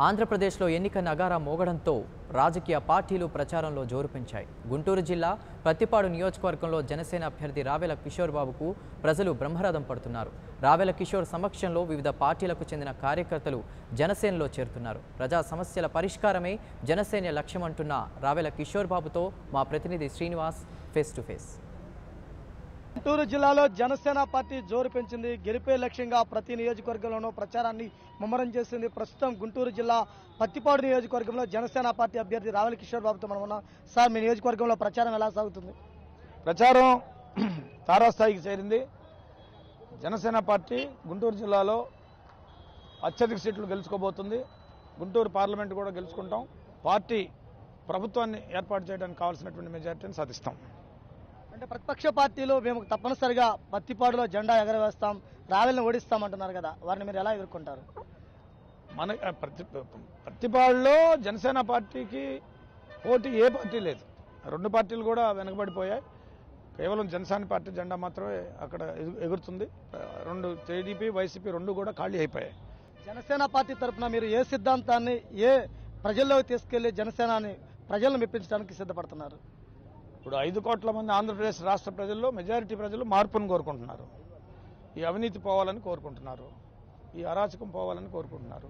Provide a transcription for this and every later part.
ఆంధ్రప్రదేశ్లో ఎన్నిక నగారా మోగడంతో రాజకీయ పార్టీలు ప్రచారంలో జోరు పెంచాయి. గుంటూరు జిల్లా ప్రత్తిపాడు నియోజకవర్గంలో జనసేన అభ్యర్థి రావెల కిషోర్ బాబుకు ప్రజలు బ్రహ్మరథం పడుతున్నారు. రావెల కిషోర్ సమక్షంలో వివిధ పార్టీలకు చెందిన కార్యకర్తలు జనసేనలో చేరుతున్నారు. ప్రజా సమస్యల పరిష్కారమే జనసేన లక్ష్యమంటున్న రావెల కిషోర్ బాబుతో మా ప్రతినిధి Srinivas face to face. Guntur జిల్లాలో జనసేన పార్టీ జోరు పెంచింది. గెలిపే లక్ష్యంగా ప్రతి నియోజకవర్గంలోనూ ప్రచారాన్ని ముమ్మరం చేసింది. ప్రస్తుతం గుంటూరు జిల్లా పత్తిపాడు నియోజకవర్గంలో జనసేన పార్టీ అభ్యర్థి రావెల కిషోర్ బాబుతో మనం ఉన్నాం. సార్, మీ నియోజకవర్గంలో ప్రచారం ఎలా సాగుతుంది? ప్రచారం తారాస్థాయికి చేరింది. జనసేన పార్టీ గుంటూరు జిల్లాలో అత్యధిక సీట్లు గెలుచుకోబోతుంది. గుంటూరు పార్లమెంట్ కూడా గెలుచుకుంటాం. పార్టీ ప్రభుత్వాన్ని ఏర్పాటు చేయడానికి కావాల్సినటువంటి మెజారిటీని సాధిస్తాం. అంటే ప్రతిపక్ష పార్టీలు మేము తప్పనిసరిగా పత్తిపాడులో జెండా ఎగరవేస్తాం, రావెల్ని ఓడిస్తామంటున్నారు కదా, వారిని మీరు ఎలా ఎదుర్కొంటారు? మన పత్తిపాడులో జనసేన పార్టీకి పోటీ ఏ పార్టీ లేదు. రెండు పార్టీలు కూడా వెనకబడిపోయాయి. కేవలం జనసేన పార్టీ జెండా మాత్రమే అక్కడ ఎగురుతుంది. రెండు టీడీపీ వైసీపీ రెండు కూడా ఖాళీ అయిపోయాయి. జనసేన పార్టీ తరఫున మీరు ఏ సిద్ధాంతాన్ని ఏ ప్రజల్లోకి తీసుకెళ్లి జనసేనని ప్రజలను మెప్పించడానికి సిద్ధపడుతున్నారు? ఇప్పుడు 5 కోట్ల మంది ఆంధ్రప్రదేశ్ రాష్ట్ర ప్రజల్లో మెజారిటీ ప్రజలు మార్పును కోరుకుంటున్నారు. ఈ అవినీతి పోవాలని కోరుకుంటున్నారు. ఈ అరాచకం పోవాలని కోరుకుంటున్నారు.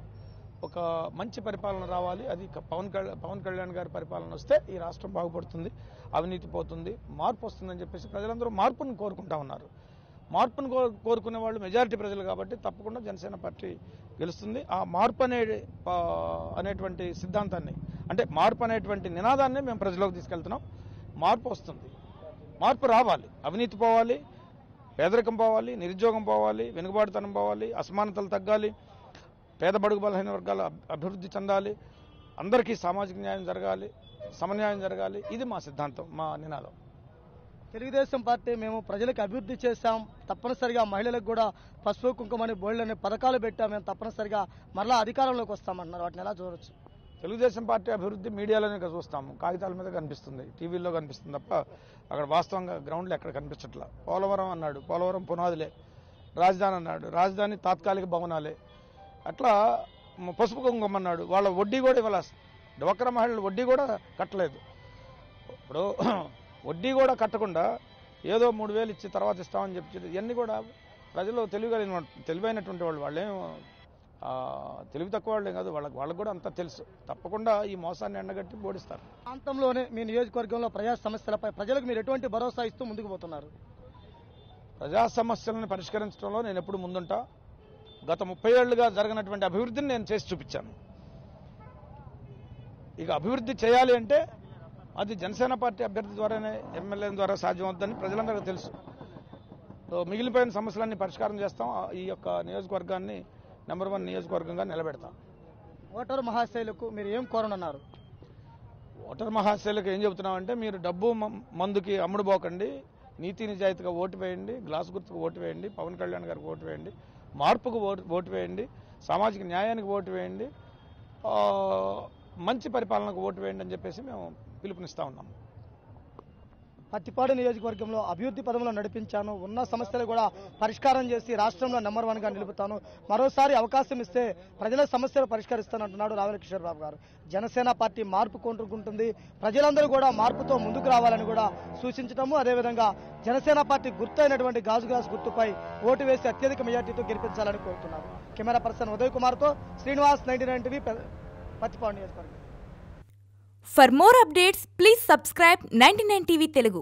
ఒక మంచి పరిపాలన రావాలి. అది పవన్ కళ్యాణ్ గారి పరిపాలన వస్తే ఈ రాష్ట్రం బాగుపడుతుంది, అవినీతి పోతుంది, మార్పు వస్తుందని చెప్పేసి ప్రజలందరూ మార్పును కోరుకుంటా ఉన్నారు. మార్పును కోరుకునే వాళ్ళు మెజారిటీ ప్రజలు కాబట్టి తప్పకుండా జనసేన పార్టీ గెలుస్తుంది. ఆ మార్పు అనేటువంటి సిద్ధాంతాన్ని, అంటే మార్పు అనేటువంటి నినాదాన్ని మేము ప్రజలకు తీసుకెళ్తున్నాం. మార్పు వస్తుంది, మార్పు రావాలి. అవినీతి పోవాలి, పేదరికం పోవాలి, నిరుద్యోగం పోవాలి, వెనుకబాటుతనం పోవాలి, అసమానతలు తగ్గాలి, పేద బడుగు బలహీన వర్గాల అభివృద్ధి చెందాలి, అందరికీ సామాజిక న్యాయం జరగాలి, సమన్యాయం జరగాలి. ఇది మా సిద్ధాంతం, మా నినాదం. తెలుగుదేశం పార్టీ మేము ప్రజలకు అభివృద్ధి చేశాం, తప్పనిసరిగా మహిళలకు కూడా పసుపు కుంకుమని బోల్డని పథకాలు పెట్టాం, మేము తప్పనిసరిగా మరలా అధికారంలోకి వస్తామంటున్నారు. వాటిని ఎలా చూడవచ్చు? తెలుగుదేశం పార్టీ అభివృద్ధి మీడియాలోనే చూస్తాము, కాగితాల మీద కనిపిస్తుంది, టీవీల్లో కనిపిస్తుంది తప్ప అక్కడ వాస్తవంగా గ్రౌండ్లో ఎక్కడ కనిపించట్లా. పోలవరం అన్నాడు, పోలవరం పునాదులే. రాజధాని అన్నాడు, రాజధాని తాత్కాలిక భవనాలే. అట్లా పసుపు కుంకుమ అన్నాడు, వాళ్ళ వడ్డీ కూడా ఇవ్వాలి. డ్వాక్రా మహిళలు వడ్డీ కూడా కట్టలేదు. ఇప్పుడు వడ్డీ కూడా కట్టకుండా ఏదో 3,000 ఇచ్చి తర్వాత ఇస్తామని చెప్పి ఇవన్నీ కూడా ప్రజలు తెలివైనటువంటి వాళ్ళు, వాళ్ళేం తెలివి తక్కువ వాళ్ళే కాదు, వాళ్ళకు కూడా అంతా తెలుసు. తప్పకుండా ఈ మోసాన్ని ఎండగట్టి ఓడిస్తారు. ప్రాంతంలోనే మీ నియోజకవర్గంలో ప్రజా సమస్యలపై ప్రజలకు మీరు ఎటువంటి భరోసా ఇస్తూ ముందుకు పోతున్నారు? ప్రజా సమస్యలను పరిష్కరించడంలో నేను ఎప్పుడు ముందుంటా. గత 30 ఏళ్లుగా జరగనటువంటి అభివృద్ధిని నేను చేసి చూపించాను. ఇక అభివృద్ధి చేయాలి అంటే అది జనసేన పార్టీ అభ్యర్థి ద్వారానే, ఎమ్మెల్యే ద్వారా సాధ్యమవుతుందని ప్రజలందరికీ తెలుసు. మిగిలిపోయిన సమస్యలన్నీ పరిష్కారం చేస్తాం. ఈ యొక్క నియోజకవర్గాన్ని నెంబర్ 1 నియోజకవర్గంగా నిలబెడతాం. ఓటరు మహాశైలకు మీరు ఏం కోరనున్నారు? ఓటరు మహాశైలకు ఏం చెబుతున్నామంటే, మీరు డబ్బు మందుకి అమ్ముడుపోకండి, నీతి నిజాయితీగా ఓటు వేయండి, గ్లాసు గుర్తుకు ఓటు వేయండి, పవన్ కళ్యాణ్ గారికి ఓటు వేయండి, మార్పుకు ఓటు వేయండి, సామాజిక న్యాయానికి ఓటు వేయండి, మంచి పరిపాలనకు ఓటు వేయండి అని చెప్పేసి మేము పిలుపునిస్తా ఉన్నాం. పత్తిపాడు నియోజకవర్గంలో అభివృద్ధి పదంలో నడిపించాను, ఉన్న సమస్యలు కూడా పరిష్కారం చేసి రాష్ట్రంలో నెంబర్ 1గా నిలుపుతాను, మరోసారి అవకాశం ఇస్తే ప్రజల సమస్యలు పరిష్కరిస్తానంటున్నాడు రావెల కిషోర్ బాబు గారు. జనసేన పార్టీ మార్పు కోరుకుంటుంది, ప్రజలందరూ కూడా మార్పుతో ముందుకు రావాలని కూడా సూచించడము, అదేవిధంగా జనసేన పార్టీ గుర్తు అయినటువంటి గాజు గ్లాస్ గుర్తుపై ఓటు వేసి అత్యధిక మెజార్టీతో గెలిపించాలని కోరుతున్నారు. కెమెరా పర్సన్ ఉదయ్ కుమార్తో శ్రీనివాస్, 99 టీవీ, పత్తిపాడు నియోజకవర్గం. For more updates, please subscribe 99 TV Telugu.